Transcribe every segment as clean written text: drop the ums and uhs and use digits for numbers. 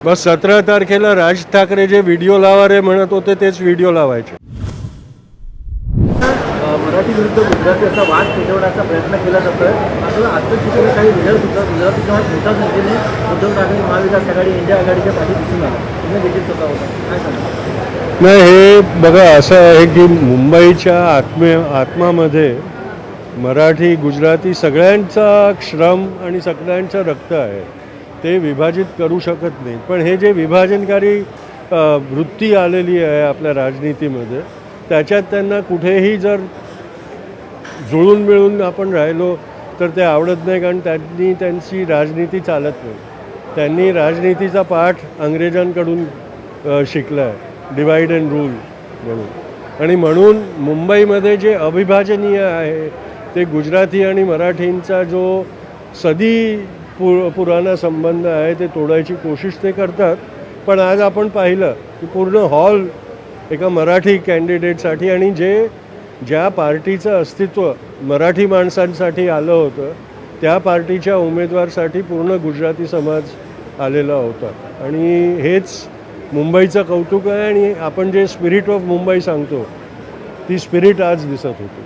बस 17 तारखेला राज ठाकरे जे व्हिडिओ लावा रे म्हणत होते तेच व्हिडिओ लावायचे. मराठी विरुद्ध गुजराती असा वाद पेटवण्याचा प्रयत्न केला जातोय. मात्र आजच्या ठिकाणी काही लिडर्स सुद्धा गुजरातीच्या मोठ्या संख्येने उद्धव ठाकरे महाविकास आघाडी इंडिया आघाडीच्या पाठी दिसून आला. तुम्ही देखील स्वतः होता, काय सांगा? नाही, हे बघा असं आहे की मुंबईच्या आत्मामध्ये मराठी गुजराती सगळ्यांचा श्रम आणि सगळ्यांचं रक्त आहे. ते विभाजित करू शकत नाही. पण हे जे विभाजनकारी वृत्ती आलेली आहे आपल्या राजनीतीमध्ये, त्याच्यात त्यांना कुठेही जर जुळून मिळून आपण राहिलो तर ते आवडत नाही. कारण त्यांची राजनीती चालत नाही. त्यांनी राजनीतीचा पाठ अंग्रेजांकडून शिकला आहे, डिवाइड अँड रूल म्हणून. आणि म्हणून मुंबईमध्ये जे अविभाजनीय आहे ते गुजराती आणि मराठींचा जो पुराणा संबंध आहे ते तोडायची कोशिश ते करतात. पण आज आपण पाहिलं की पूर्ण हॉल एका मराठी कॅन्डिडेटसाठी, आणि ज्या पार्टीचं अस्तित्व मराठी माणसांसाठी आलं होतं त्या पार्टीच्या उमेदवारसाठी पूर्ण गुजराती समाज आलेला होता. आणि हेच मुंबईचं कौतुक आहे. आणि आपण जे स्पिरिट ऑफ मुंबई सांगतो ती स्पिरिट आज दिसत होती.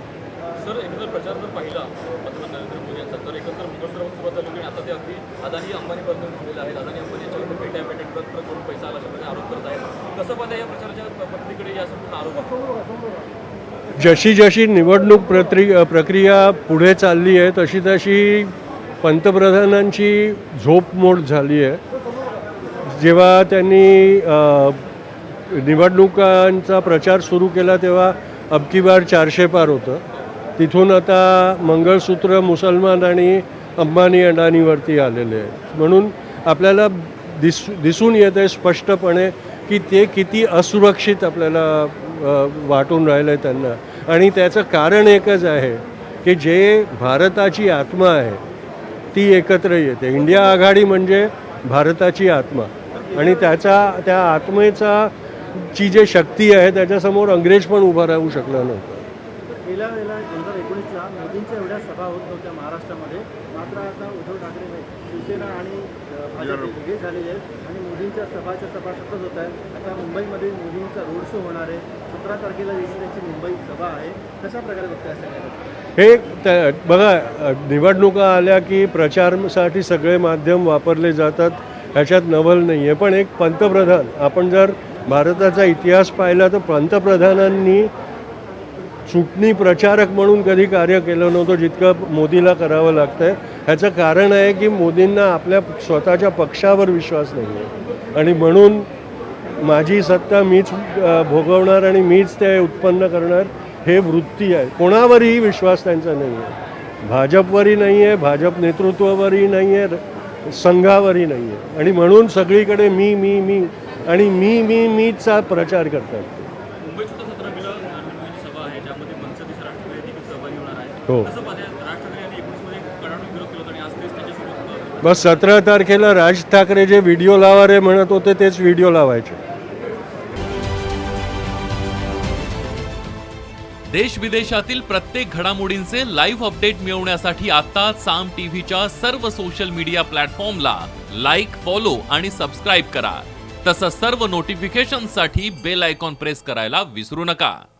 सर, एकंदर प्रचार जर पाहिला पंतप्रधान नरेंद्र मोदी यांचा, तर एकंदर मुघल सुरुवात झाली आणि आता ते अगदी अदानी अंबानीपर्यंत झालेलं आहे. अदानी अंबानी यांच्याकडून पेट्या करून पैसा आला अशा आरोप करत आहेत. कसं पाहता या प्रचाराच्या पद्धतीकडे या संपूर्ण आरोप? जशी जशी निवडणूक प्रक्रिया पुढे चालली आहे तशी तशी पंतप्रधानांची झोपमोड झाली आहे. जेव्हा त्यांनी निवडणुकांचा प्रचार सुरू केला तेव्हा अबकी बार 400 पार होतं. तिथून आता मंगळसूत्र मुसलमान आणि अंबानी अडानीवरती आलेले आहेत. म्हणून आपल्याला दिसून येत आहे स्पष्टपणे की ते किती असुरक्षित आपल्याला वाटून राहिलं आहे त्यांना. आणि त्याचं कारण एकच आहे की जे भारताची आत्मा आहे ती एकत्र येते. इंडिया आघाडी म्हणजे भारताची आत्मा, आणि त्या आत्मेचा ची जे शक्ती आहे त्याच्यासमोर अंग्रेज पण उभा राहू शकला नव्हता. गेल्या वेळेला 2019ला मोदींच्या एवढ्या सभा होत नव्हत्या महाराष्ट्रामध्ये. मात्र आता उद्धव ठाकरे शिवसेना आणि भाजप वेगळे झालेले आहेत आणि मोदींच्या सभा सतत होत आहेत. आता मुंबईमध्ये मोदींचा रोड शो होणार आहे. 17 तारखेला देखील त्यांची मुंबई सभा आहे. कशा प्रकारे बघताय सगळ्यांना? हे बघा, निवडणुका आल्या की प्रचारासाठी सगळे माध्यम वापरले जातात, ह्याच्यात नवल नाही आहे. पण एक पंतप्रधान, आपण जर भारताचा इतिहास पाहिला तर पंतप्रधानांनी चुटणी प्रचारक म्हणून कधी कार्य केलं नव्हतं जितकं मोदीला करावं लागतं आहे. ह्याचं कारण आहे की मोदींना आपल्या स्वतःच्या पक्षावर विश्वास नाही आहे. आणि म्हणून माझी सत्ता मीच भोगवणार आणि मीच ते उत्पन्न करणार हे वृत्ती आहे. कोणावरही विश्वास त्यांचा नाही आहे. भाजपवरही नाही आहे, भाजप नेतृत्वावरही नाही आहे, संघावरही नाही आहे. आणि म्हणून सगळीकडे मी मी मी आणि मीचा प्रचार करतात. मुंबईत सुद्धा 17 मेला नरेंद्र सभा आहे, ज्यामध्ये मनसेचे राष्ट्रपती देखील सहभागी होणार आहे. हो. कसं पाहता राज ठाकरे यांनी 19 मध्ये कडाडून विरोध केला आणि आज तेच त्यांच्यासोबत? बस 17 तारखेला राज ठाकरे जे व्हिडिओ लावा रे म्हणत होते तेच व्हिडिओ लावायचे. देश विदेशातील प्रत्येक घडामोडींचे लाईव्ह अपडेट मिळवण्यासाठी आता साम टीव्हीच्या सर्व सोशल मीडिया प्लॅटफॉर्मला लाईक, फॉलो आणि सबस्क्राईब करा. तसंच सर्व नोटिफिकेशनसाठी बेल आयकॉन प्रेस करायला विसरू नका.